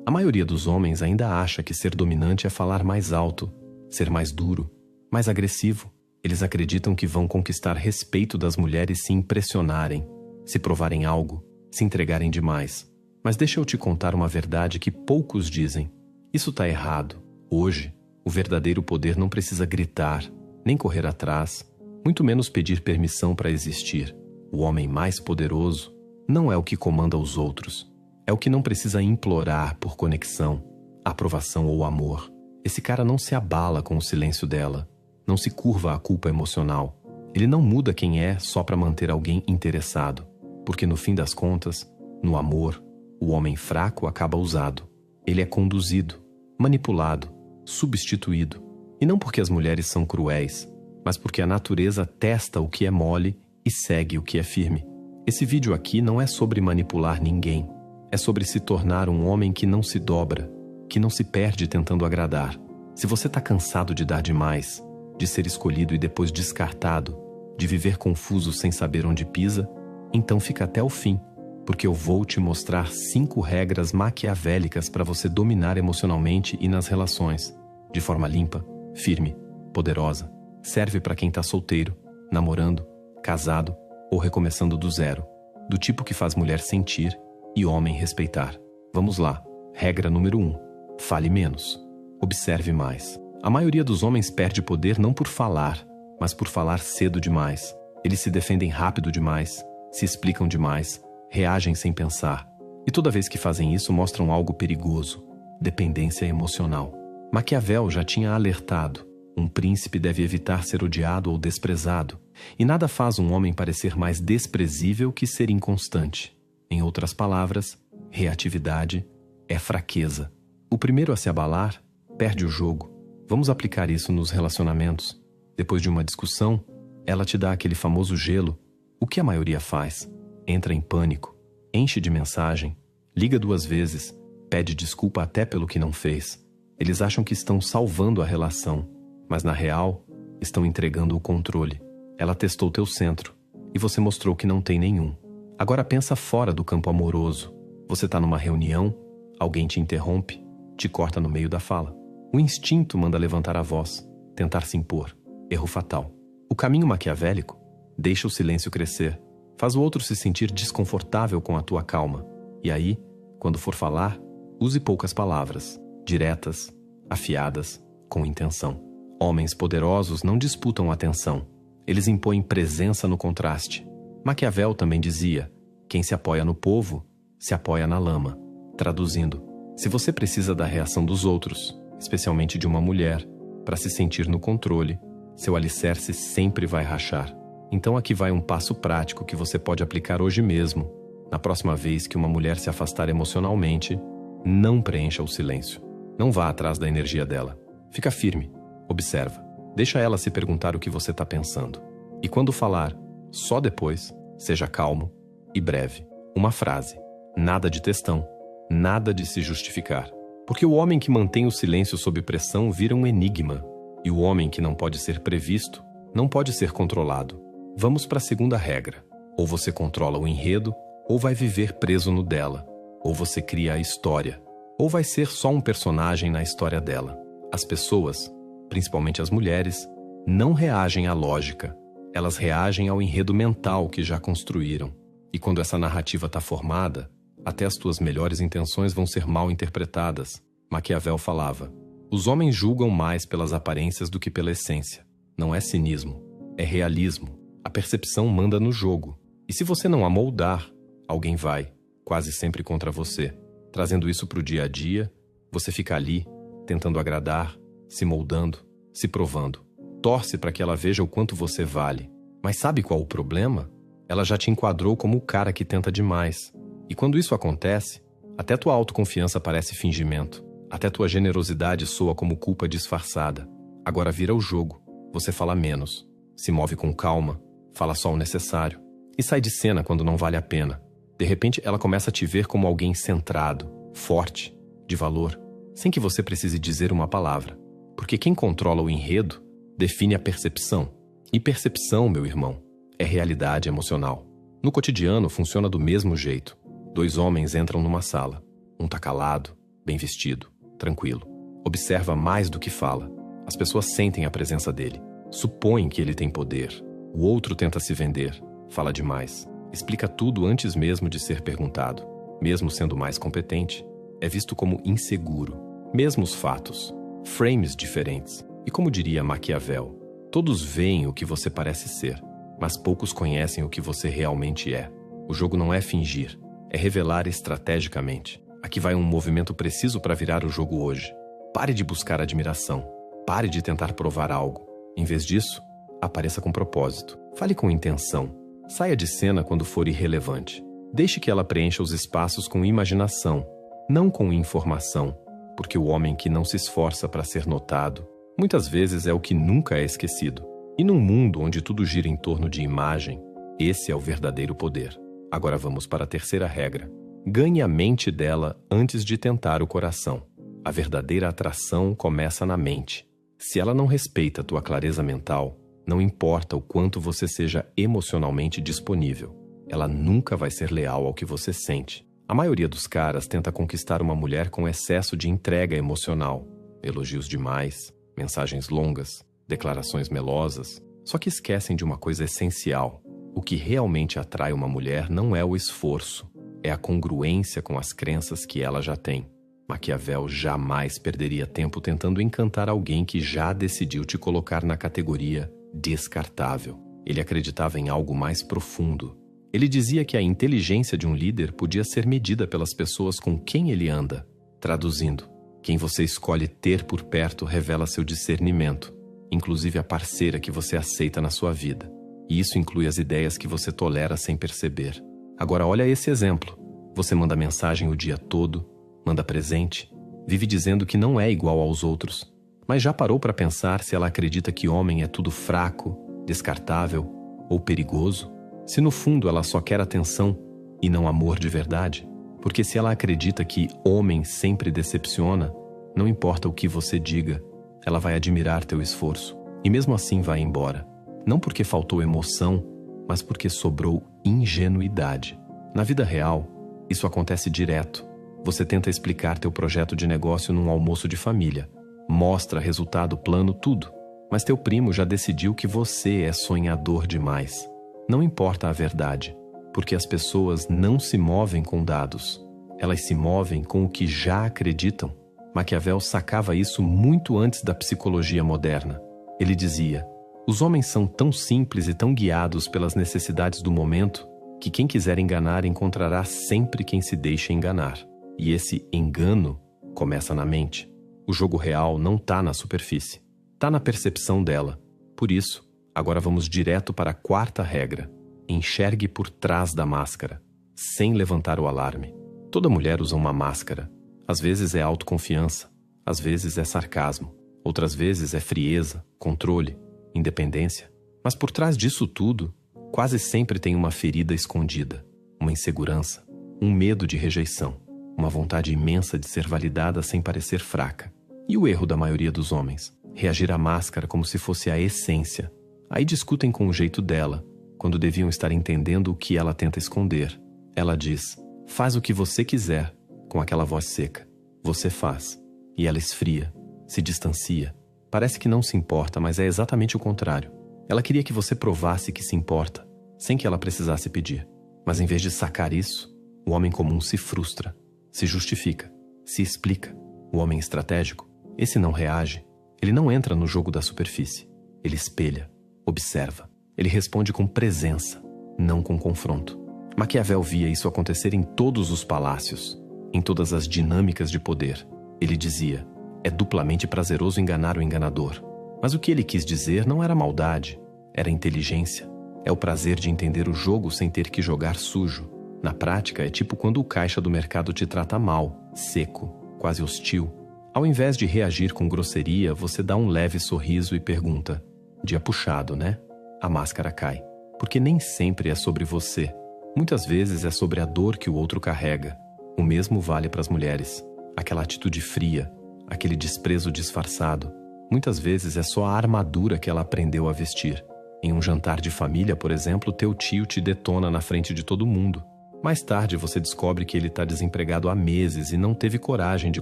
A maioria dos homens ainda acha que ser dominante é falar mais alto, ser mais duro, mais agressivo. Eles acreditam que vão conquistar respeito das mulheres se impressionarem, se provarem algo, se entregarem demais. Mas deixa eu te contar uma verdade que poucos dizem. Isso tá errado. Hoje, o verdadeiro poder não precisa gritar, nem correr atrás, muito menos pedir permissão para existir. O homem mais poderoso não é o que comanda os outros. É o que não precisa implorar por conexão, aprovação ou amor. Esse cara não se abala com o silêncio dela, não se curva à culpa emocional. Ele não muda quem é só para manter alguém interessado, porque no fim das contas, no amor, o homem fraco acaba usado. Ele é conduzido, manipulado, substituído. E não porque as mulheres são cruéis, mas porque a natureza testa o que é mole e segue o que é firme. Esse vídeo aqui não é sobre manipular ninguém. É sobre se tornar um homem que não se dobra, que não se perde tentando agradar. Se você tá cansado de dar demais, de ser escolhido e depois descartado, de viver confuso sem saber onde pisa, então fica até o fim, porque eu vou te mostrar 5 regras maquiavélicas para você dominar emocionalmente e nas relações, de forma limpa, firme, poderosa. Serve para quem tá solteiro, namorando, casado ou recomeçando do zero, do tipo que faz mulher sentir e homem respeitar. Vamos lá. Regra número 1. Fale menos. Observe mais. A maioria dos homens perde poder não por falar, mas por falar cedo demais. Eles se defendem rápido demais, se explicam demais, reagem sem pensar. E toda vez que fazem isso mostram algo perigoso: dependência emocional. Maquiavel já tinha alertado: um príncipe deve evitar ser odiado ou desprezado, e nada faz um homem parecer mais desprezível que ser inconstante. Em outras palavras, reatividade é fraqueza. O primeiro a se abalar perde o jogo. Vamos aplicar isso nos relacionamentos. Depois de uma discussão, ela te dá aquele famoso gelo. O que a maioria faz? Entra em pânico, enche de mensagem, liga 2 vezes, pede desculpa até pelo que não fez. Eles acham que estão salvando a relação, mas na real, estão entregando o controle. Ela testou teu centro e você mostrou que não tem nenhum. Agora pensa fora do campo amoroso. Você está numa reunião, alguém te interrompe, te corta no meio da fala. O instinto manda levantar a voz, tentar se impor. Erro fatal. O caminho maquiavélico deixa o silêncio crescer, faz o outro se sentir desconfortável com a tua calma. E aí, quando for falar, use poucas palavras, diretas, afiadas, com intenção. Homens poderosos não disputam atenção. Eles impõem presença no contraste. Maquiavel também dizia: quem se apoia no povo, se apoia na lama. Traduzindo, se você precisa da reação dos outros, especialmente de uma mulher, para se sentir no controle, seu alicerce sempre vai rachar. Então aqui vai um passo prático que você pode aplicar hoje mesmo. Na próxima vez que uma mulher se afastar emocionalmente, não preencha o silêncio. Não vá atrás da energia dela. Fica firme. Observa. Deixa ela se perguntar o que você está pensando. E quando falar, só depois, seja calmo e breve. Uma frase. Nada de textão. Nada de se justificar. Porque o homem que mantém o silêncio sob pressão vira um enigma. E o homem que não pode ser previsto, não pode ser controlado. Vamos para a segunda regra. Ou você controla o enredo, ou vai viver preso no dela. Ou você cria a história, ou vai ser só um personagem na história dela. As pessoas, principalmente as mulheres, não reagem à lógica. Elas reagem ao enredo mental que já construíram. E quando essa narrativa está formada, até as tuas melhores intenções vão ser mal interpretadas. Maquiavel falava: os homens julgam mais pelas aparências do que pela essência. Não é cinismo, é realismo. A percepção manda no jogo. E se você não a moldar, alguém vai, quase sempre contra você. Trazendo isso para o dia a dia, você fica ali, tentando agradar, se moldando, se provando. Torce para que ela veja o quanto você vale. Mas sabe qual o problema? Ela já te enquadrou como o cara que tenta demais. E quando isso acontece, até tua autoconfiança parece fingimento. Até tua generosidade soa como culpa disfarçada. Agora vira o jogo. Você fala menos. Se move com calma. Fala só o necessário. E sai de cena quando não vale a pena. De repente, ela começa a te ver como alguém centrado, forte, de valor, sem que você precise dizer uma palavra. Porque quem controla o enredo define a percepção. E percepção, meu irmão, é realidade emocional. No cotidiano, funciona do mesmo jeito. 2 homens entram numa sala. Um tá calado, bem vestido, tranquilo. Observa mais do que fala. As pessoas sentem a presença dele. Supõem que ele tem poder. O outro tenta se vender. Fala demais. Explica tudo antes mesmo de ser perguntado. Mesmo sendo mais competente, é visto como inseguro. Mesmos fatos. Frames diferentes. E como diria Maquiavel, todos veem o que você parece ser, mas poucos conhecem o que você realmente é. O jogo não é fingir, é revelar estrategicamente. Aqui vai um movimento preciso para virar o jogo hoje. Pare de buscar admiração. Pare de tentar provar algo. Em vez disso, apareça com propósito. Fale com intenção. Saia de cena quando for irrelevante. Deixe que ela preencha os espaços com imaginação, não com informação, porque o homem que não se esforça para ser notado, muitas vezes é o que nunca é esquecido. E num mundo onde tudo gira em torno de imagem, esse é o verdadeiro poder. Agora vamos para a terceira regra. Ganhe a mente dela antes de tentar o coração. A verdadeira atração começa na mente. Se ela não respeita tua clareza mental, não importa o quanto você seja emocionalmente disponível, ela nunca vai ser leal ao que você sente. A maioria dos caras tenta conquistar uma mulher com excesso de entrega emocional. Elogios demais, mensagens longas, declarações melosas. Só que esquecem de uma coisa essencial. O que realmente atrai uma mulher não é o esforço, é a congruência com as crenças que ela já tem. Maquiavel jamais perderia tempo tentando encantar alguém que já decidiu te colocar na categoria descartável. Ele acreditava em algo mais profundo. Ele dizia que a inteligência de um líder podia ser medida pelas pessoas com quem ele anda. Traduzindo, quem você escolhe ter por perto revela seu discernimento, inclusive a parceira que você aceita na sua vida. E isso inclui as ideias que você tolera sem perceber. Agora olha esse exemplo. Você manda mensagem o dia todo, manda presente, vive dizendo que não é igual aos outros. Mas já parou para pensar se ela acredita que homem é tudo fraco, descartável ou perigoso? Se no fundo ela só quer atenção e não amor de verdade? Porque se ela acredita que homem sempre decepciona, não importa o que você diga, ela vai admirar teu esforço e mesmo assim vai embora. Não porque faltou emoção, mas porque sobrou ingenuidade. Na vida real, isso acontece direto. Você tenta explicar teu projeto de negócio num almoço de família. Mostra resultado, plano, tudo. Mas teu primo já decidiu que você é sonhador demais. Não importa a verdade, porque as pessoas não se movem com dados. Elas se movem com o que já acreditam. Maquiavel sacava isso muito antes da psicologia moderna. Ele dizia: os homens são tão simples e tão guiados pelas necessidades do momento que quem quiser enganar encontrará sempre quem se deixa enganar. E esse engano começa na mente. O jogo real não está na superfície, está na percepção dela. Por isso, agora vamos direto para a quarta regra. Enxergue por trás da máscara, sem levantar o alarme. Toda mulher usa uma máscara. Às vezes é autoconfiança, às vezes é sarcasmo, outras vezes é frieza, controle, independência. Mas por trás disso tudo, quase sempre tem uma ferida escondida, uma insegurança, um medo de rejeição, uma vontade imensa de ser validada sem parecer fraca. E o erro da maioria dos homens? Reagir à máscara como se fosse a essência. Aí discutem com o jeito dela, quando deviam estar entendendo o que ela tenta esconder. Ela diz: faz o que você quiser, com aquela voz seca. Você faz. E ela esfria, se distancia. Parece que não se importa, mas é exatamente o contrário. Ela queria que você provasse que se importa, sem que ela precisasse pedir. Mas em vez de sacar isso, o homem comum se frustra, se justifica, se explica. O homem estratégico, esse não reage. Ele não entra no jogo da superfície. Ele espelha, observa. Ele responde com presença, não com confronto. Maquiavel via isso acontecer em todos os palácios, em todas as dinâmicas de poder. Ele dizia: é duplamente prazeroso enganar o enganador. Mas o que ele quis dizer não era maldade, era inteligência. É o prazer de entender o jogo sem ter que jogar sujo. Na prática, é tipo quando o caixa do mercado te trata mal, seco, quase hostil. Ao invés de reagir com grosseria, você dá um leve sorriso e pergunta: dia puxado, né? A máscara cai. Porque nem sempre é sobre você. Muitas vezes é sobre a dor que o outro carrega. O mesmo vale para as mulheres. Aquela atitude fria, aquele desprezo disfarçado, muitas vezes é só a armadura que ela aprendeu a vestir. Em um jantar de família, por exemplo, teu tio te detona na frente de todo mundo. Mais tarde você descobre que ele está desempregado há meses e não teve coragem de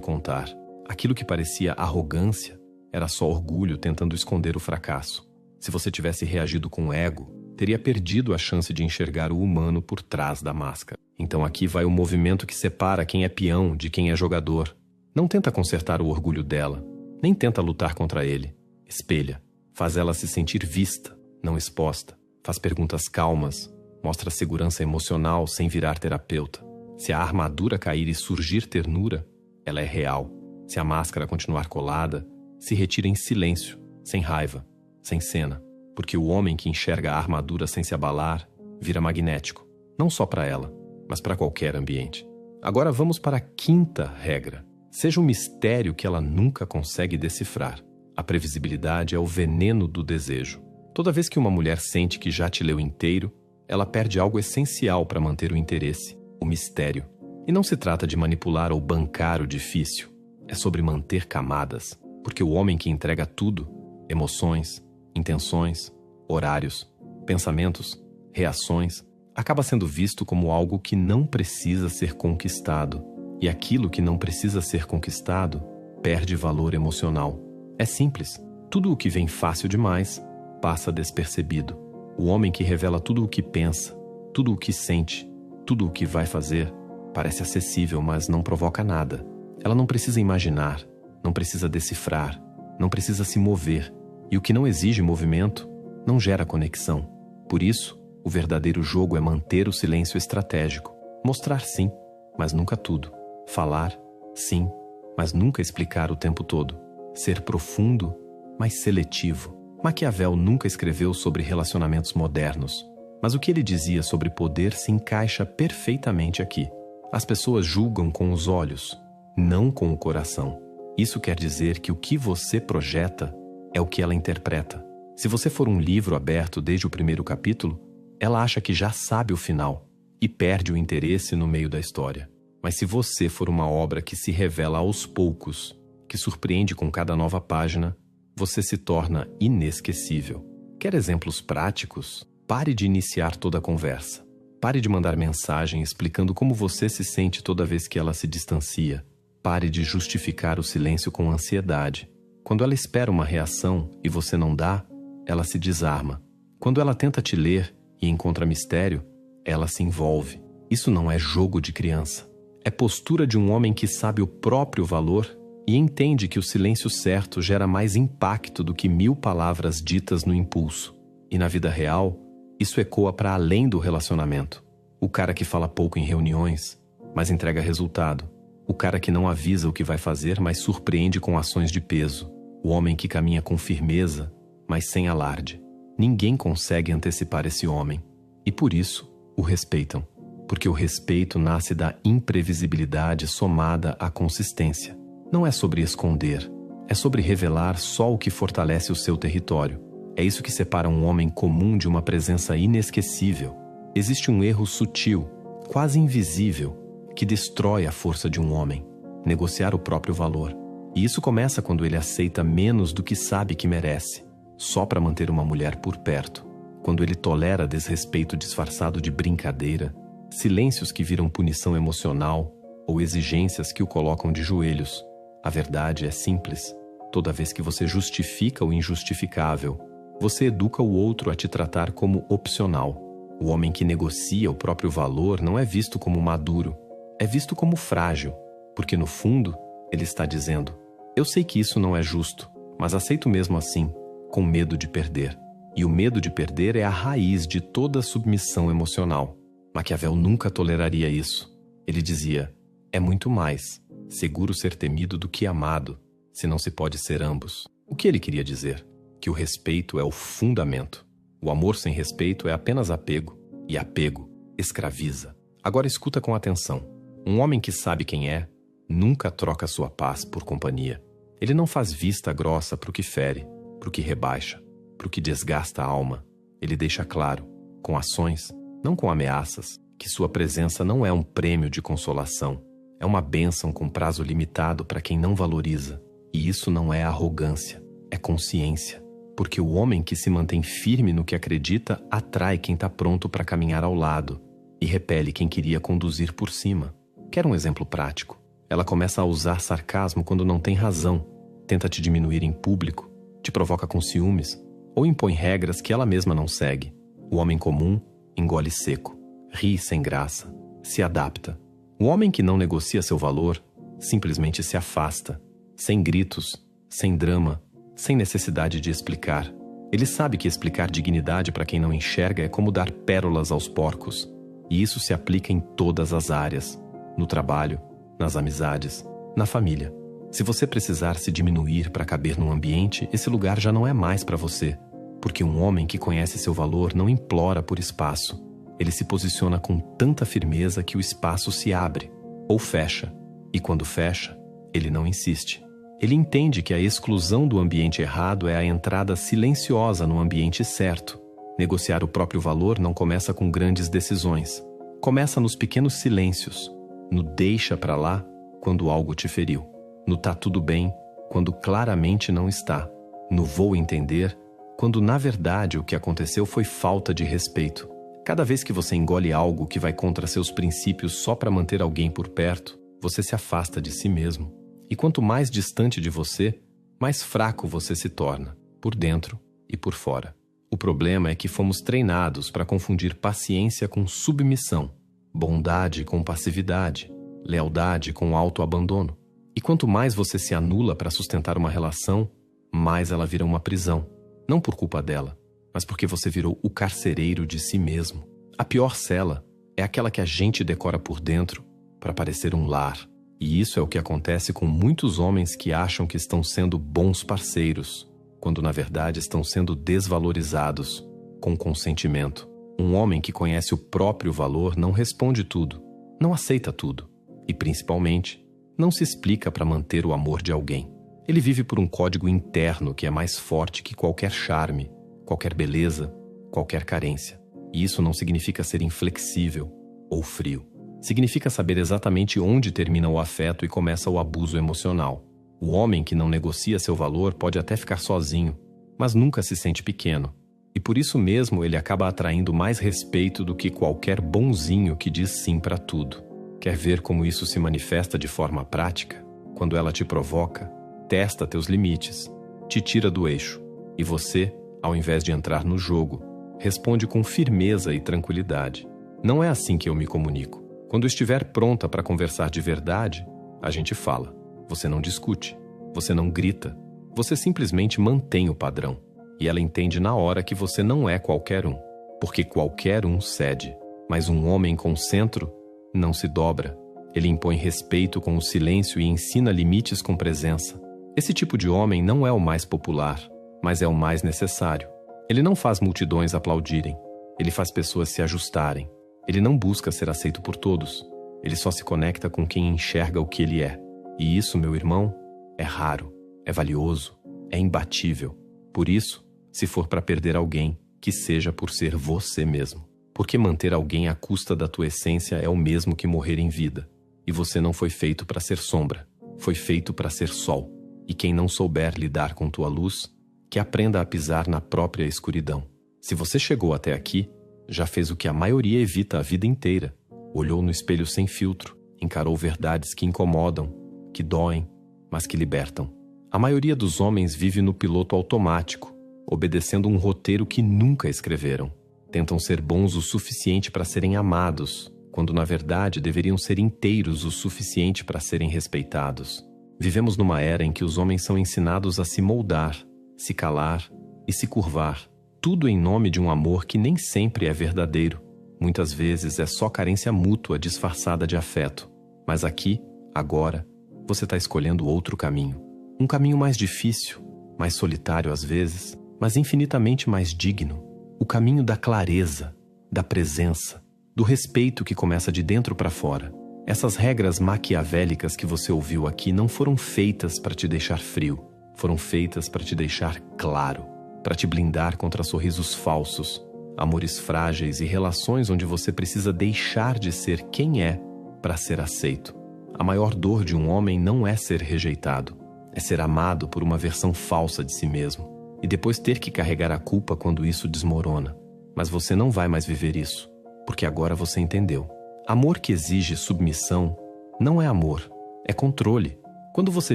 contar. Aquilo que parecia arrogância era só orgulho tentando esconder o fracasso. Se você tivesse reagido com ego, teria perdido a chance de enxergar o humano por trás da máscara. Então aqui vai o movimento que separa quem é peão de quem é jogador. Não tenta consertar o orgulho dela, nem tenta lutar contra ele. Espelha, faz ela se sentir vista, não exposta. Faz perguntas calmas, mostra segurança emocional sem virar terapeuta. Se a armadura cair e surgir ternura, ela é real. Se a máscara continuar colada, se retira em silêncio, sem raiva, sem cena. Porque o homem que enxerga a armadura sem se abalar, vira magnético. Não só para ela, mas para qualquer ambiente. Agora vamos para a quinta regra. Seja um mistério que ela nunca consegue decifrar. A previsibilidade é o veneno do desejo. Toda vez que uma mulher sente que já te leu inteiro, ela perde algo essencial para manter o interesse, o mistério. E não se trata de manipular ou bancar o difícil. É sobre manter camadas. Porque o homem que entrega tudo, emoções, intenções, horários, pensamentos, reações, acaba sendo visto como algo que não precisa ser conquistado. E aquilo que não precisa ser conquistado perde valor emocional. É simples. Tudo o que vem fácil demais passa despercebido. O homem que revela tudo o que pensa, tudo o que sente, tudo o que vai fazer, parece acessível, mas não provoca nada. Ela não precisa imaginar, não precisa decifrar, não precisa se mover. E o que não exige movimento não gera conexão. Por isso, o verdadeiro jogo é manter o silêncio estratégico. Mostrar sim, mas nunca tudo. Falar, sim, mas nunca explicar o tempo todo. Ser profundo, mas seletivo. Maquiavel nunca escreveu sobre relacionamentos modernos, mas o que ele dizia sobre poder se encaixa perfeitamente aqui. As pessoas julgam com os olhos, não com o coração. Isso quer dizer que o que você projeta é o que ela interpreta. Se você for um livro aberto desde o primeiro capítulo, ela acha que já sabe o final e perde o interesse no meio da história. Mas se você for uma obra que se revela aos poucos, que surpreende com cada nova página, você se torna inesquecível. Quer exemplos práticos? Pare de iniciar toda a conversa. Pare de mandar mensagem explicando como você se sente toda vez que ela se distancia. Pare de justificar o silêncio com ansiedade. Quando ela espera uma reação e você não dá, ela se desarma. Quando ela tenta te ler e encontra mistério, ela se envolve. Isso não é jogo de criança. É postura de um homem que sabe o próprio valor e entende que o silêncio certo gera mais impacto do que 1000 palavras ditas no impulso. E na vida real, isso ecoa para além do relacionamento. O cara que fala pouco em reuniões, mas entrega resultado. O cara que não avisa o que vai fazer, mas surpreende com ações de peso. O homem que caminha com firmeza, mas sem alarde. Ninguém consegue antecipar esse homem. E por isso, o respeitam. Porque o respeito nasce da imprevisibilidade somada à consistência. Não é sobre esconder, é sobre revelar só o que fortalece o seu território. É isso que separa um homem comum de uma presença inesquecível. Existe um erro sutil, quase invisível, que destrói a força de um homem: negociar o próprio valor. E isso começa quando ele aceita menos do que sabe que merece, só para manter uma mulher por perto. Quando ele tolera desrespeito disfarçado de brincadeira, silêncios que viram punição emocional ou exigências que o colocam de joelhos. A verdade é simples. Toda vez que você justifica o injustificável, você educa o outro a te tratar como opcional. O homem que negocia o próprio valor não é visto como maduro, é visto como frágil, porque no fundo ele está dizendo: eu sei que isso não é justo, mas aceito mesmo assim, com medo de perder. E o medo de perder é a raiz de toda submissão emocional. Maquiavel nunca toleraria isso. Ele dizia: é muito mais seguro ser temido do que amado, se não se pode ser ambos. O que ele queria dizer? Que o respeito é o fundamento. O amor sem respeito é apenas apego, e apego escraviza. Agora escuta com atenção. Um homem que sabe quem é, nunca troca sua paz por companhia. Ele não faz vista grossa para o que fere, para o que rebaixa, para o que desgasta a alma. Ele deixa claro, com ações, não com ameaças, que sua presença não é um prêmio de consolação. É uma bênção com prazo limitado para quem não valoriza. E isso não é arrogância, é consciência. Porque o homem que se mantém firme no que acredita atrai quem está pronto para caminhar ao lado. e repele quem queria conduzir por cima. Quer um exemplo prático? Ela começa a usar sarcasmo quando não tem razão, tenta te diminuir em público, te provoca com ciúmes ou impõe regras que ela mesma não segue. O homem comum engole seco, ri sem graça, se adapta. O homem que não negocia seu valor simplesmente se afasta, sem gritos, sem drama, sem necessidade de explicar. Ele sabe que explicar dignidade para quem não enxerga é como dar pérolas aos porcos. E isso se aplica em todas as áreas, no trabalho, nas amizades, na família. Se você precisar se diminuir para caber num ambiente, esse lugar já não é mais para você. Porque um homem que conhece seu valor não implora por espaço. Ele se posiciona com tanta firmeza que o espaço se abre, ou fecha. E quando fecha, ele não insiste. Ele entende que a exclusão do ambiente errado é a entrada silenciosa no ambiente certo. Negociar o próprio valor não começa com grandes decisões. Começa nos pequenos silêncios, no deixa pra lá quando algo te feriu, no tá tudo bem quando claramente não está, no vou entender quando na verdade o que aconteceu foi falta de respeito. Cada vez que você engole algo que vai contra seus princípios só para manter alguém por perto, você se afasta de si mesmo. E quanto mais distante de você, mais fraco você se torna, por dentro e por fora. O problema é que fomos treinados para confundir paciência com submissão, bondade com passividade, lealdade com autoabandono. E quanto mais você se anula para sustentar uma relação, mais ela vira uma prisão. Não por culpa dela, mas porque você virou o carcereiro de si mesmo. A pior cela é aquela que a gente decora por dentro para parecer um lar. E isso é o que acontece com muitos homens que acham que estão sendo bons parceiros, quando na verdade estão sendo desvalorizados, com consentimento. Um homem que conhece o próprio valor não responde tudo, não aceita tudo e, principalmente, não se explica para manter o amor de alguém. Ele vive por um código interno que é mais forte que qualquer charme, qualquer beleza, qualquer carência. E isso não significa ser inflexível ou frio. Significa saber exatamente onde termina o afeto e começa o abuso emocional. O homem que não negocia seu valor pode até ficar sozinho, mas nunca se sente pequeno. E por isso mesmo ele acaba atraindo mais respeito do que qualquer bonzinho que diz sim para tudo. Quer ver como isso se manifesta de forma prática? Quando ela te provoca, testa teus limites, te tira do eixo. E você, ao invés de entrar no jogo, responde com firmeza e tranquilidade. Não é assim que eu me comunico. Quando estiver pronta para conversar de verdade, a gente fala. Você não discute, você não grita, você simplesmente mantém o padrão. E ela entende na hora que você não é qualquer um, porque qualquer um cede. Mas um homem com centro não se dobra. Ele impõe respeito com o silêncio e ensina limites com presença. Esse tipo de homem não é o mais popular, mas é o mais necessário. Ele não faz multidões aplaudirem, ele faz pessoas se ajustarem. Ele não busca ser aceito por todos, ele só se conecta com quem enxerga o que ele é. E isso, meu irmão, é raro, é valioso, é imbatível. Por isso, se for para perder alguém, que seja por ser você mesmo. Porque manter alguém à custa da tua essência é o mesmo que morrer em vida. E você não foi feito para ser sombra, foi feito para ser sol. E quem não souber lidar com tua luz, que aprenda a pisar na própria escuridão. Se você chegou até aqui, já fez o que a maioria evita a vida inteira. Olhou no espelho sem filtro, encarou verdades que incomodam, que doem, mas que libertam. A maioria dos homens vive no piloto automático, obedecendo um roteiro que nunca escreveram. Tentam ser bons o suficiente para serem amados, quando na verdade deveriam ser inteiros o suficiente para serem respeitados. Vivemos numa era em que os homens são ensinados a se moldar, se calar e se curvar. Tudo em nome de um amor que nem sempre é verdadeiro. Muitas vezes é só carência mútua disfarçada de afeto. Mas aqui, agora, você está escolhendo outro caminho. Um caminho mais difícil, mais solitário às vezes, mas infinitamente mais digno. O caminho da clareza, da presença, do respeito que começa de dentro para fora. Essas regras maquiavélicas que você ouviu aqui não foram feitas para te deixar frio. Foram feitas para te deixar claro, para te blindar contra sorrisos falsos, amores frágeis e relações onde você precisa deixar de ser quem é para ser aceito. A maior dor de um homem não é ser rejeitado, é ser amado por uma versão falsa de si mesmo e depois ter que carregar a culpa quando isso desmorona. Mas você não vai mais viver isso. porque agora você entendeu. Amor que exige submissão não é amor, é controle. Quando você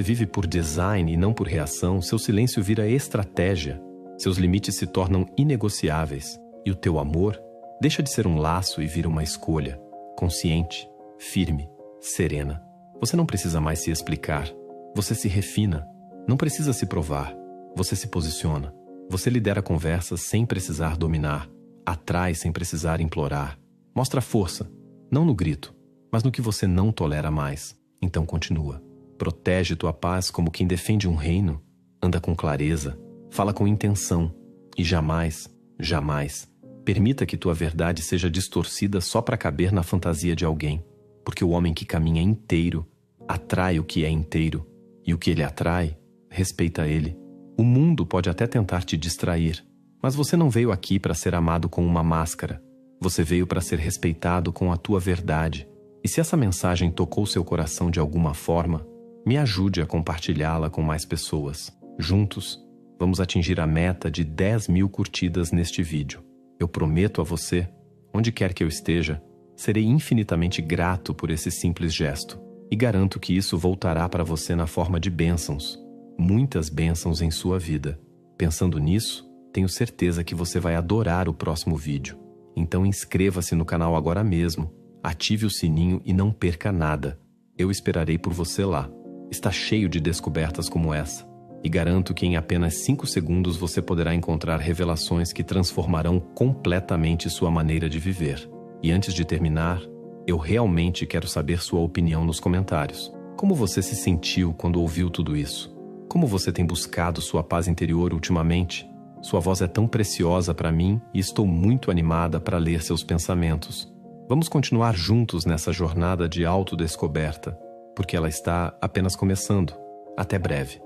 vive por design e não por reação, seu silêncio vira estratégia. Seus limites se tornam inegociáveis. E o teu amor deixa de ser um laço e vira uma escolha. Consciente, firme, serena. Você não precisa mais se explicar. Você se refina. Não precisa se provar. Você se posiciona. Você lidera conversas sem precisar dominar. Atrai sem precisar implorar. Mostra força, não no grito, mas no que você não tolera mais. Então continua. Protege tua paz como quem defende um reino. Anda com clareza. Fala com intenção. E jamais, jamais, permita que tua verdade seja distorcida só para caber na fantasia de alguém. Porque o homem que caminha inteiro atrai o que é inteiro. E o que ele atrai, respeita ele. O mundo pode até tentar te distrair, mas você não veio aqui para ser amado com uma máscara. Você veio para ser respeitado com a tua verdade. E se essa mensagem tocou seu coração de alguma forma, me ajude a compartilhá-la com mais pessoas. Juntos, vamos atingir a meta de 10.000 curtidas neste vídeo. Eu prometo a você, onde quer que eu esteja, serei infinitamente grato por esse simples gesto. E garanto que isso voltará para você na forma de bênçãos. Muitas bênçãos em sua vida. Pensando nisso, tenho certeza que você vai adorar o próximo vídeo. Então inscreva-se no canal agora mesmo, ative o sininho e não perca nada. Eu esperarei por você lá. Está cheio de descobertas como essa. E garanto que em apenas 5 segundos você poderá encontrar revelações que transformarão completamente sua maneira de viver. E antes de terminar, eu realmente quero saber sua opinião nos comentários. Como você se sentiu quando ouviu tudo isso? Como você tem buscado sua paz interior ultimamente? Sua voz é tão preciosa para mim e estou muito animada para ler seus pensamentos. Vamos continuar juntos nessa jornada de autodescoberta, porque ela está apenas começando. Até breve.